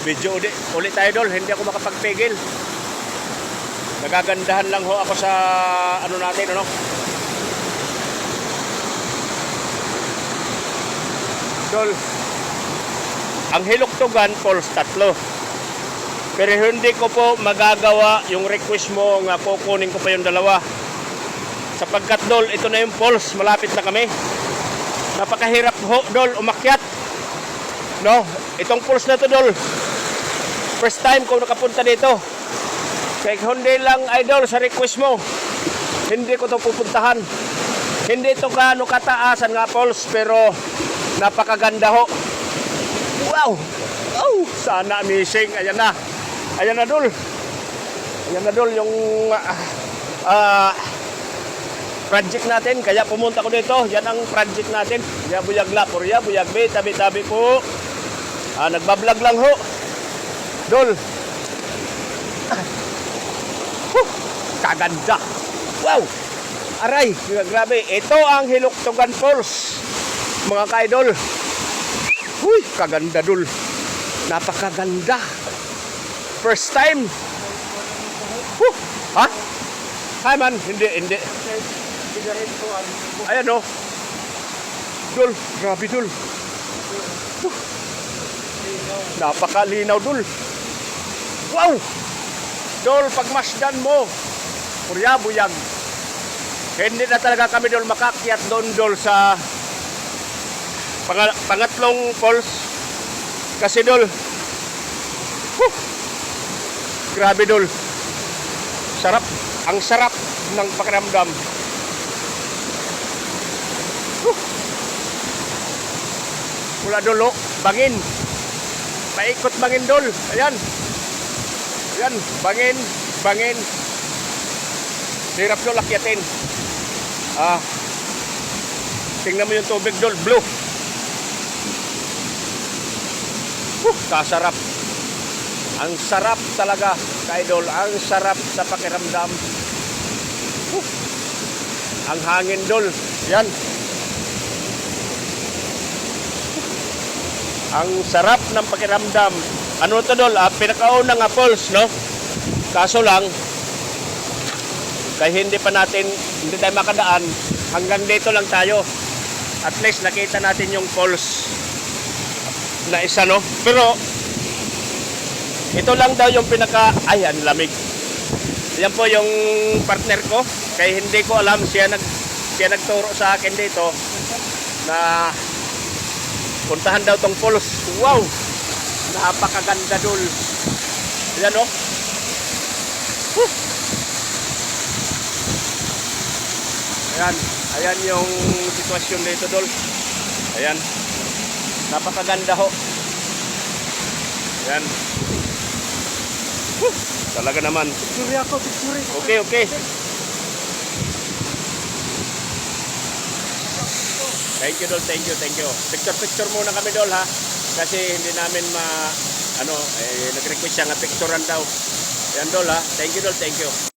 Video ulit tayo dol, hindi ako makapagpigil. Nagagandahan lang ho ako sa ano natin, ano? Dol, ang Hiloktugan Falls 3. Pero hindi ko po magagawa yung request mo nga kukunin ko pa yung 2. Sapagkat dol, ito na yung falls, malapit na kami. Napakahirap ho dol umakyat. No, itong falls na to dol. First time ko nakapunta dito. Kaya hindi lang idol sa request mo. Hindi ko to pupuntahan. Hindi to gaano kataasan nga falls, pero napakaganda ho. Wow! Oh, sana amazing. Ayan na. Ayan na dol. Ayan na dol yung project natin. Kaya pumunta ko dito. Yan ang project natin. Yabuyag la, Purya, Buyagbe, tabi-tabi po. Nagbablog lang ho. Dol. Kaganda. Wow! Aray, grabe. Ito ang Hiloktugan Falls. Mga ka-idol. Huy, kaganda dol. Napakaganda. First time. Ha? Hi man, hindi. Ayan o. Dol, grabe dol. Napakalinaw dol. Wow! Dol, pagmasdan mo, Purya, Buyag. Hindi na talaga kami dol makakyat doon dol sa pangatlong falls. Kasi dol, grabe dol. Sarap, ang sarap ng pakiramdam. Mula dolo, bangin. Paikot bangin dol. Ayan. Ayan, bangin. Hirap dol akyatin. Tingnan mo yung tubig dol, blue. Kasarap. Ang sarap talaga, ka-idol. Ang sarap sa pakiramdam. Ang hangin dol. Yan. Ang sarap ng pakiramdam. Ano to dol? Pinakauna nga falls, no? Kaso lang, kaya hindi tayo makadaan. Hanggang dito lang tayo. At least nakita natin yung falls na isa, no? Pero ito lang daw yung ayan, lamig. Yan po yung partner ko. Kaya hindi ko alam, siya nagturo sa akin dito na puntahan daw tong falls. Wow! Napakaganda dul. Ayan o. Ayan yung sitwasyon dito dul. Ayan. Napakaganda ho. Ayan. Talaga naman. Picture ako, picture. Okay. Thank you dol, thank you. Picture muna kami dol ha. Kasi hindi namin nag-request siya nga picturean daw. Ayan dol ha. Thank you dol, thank you.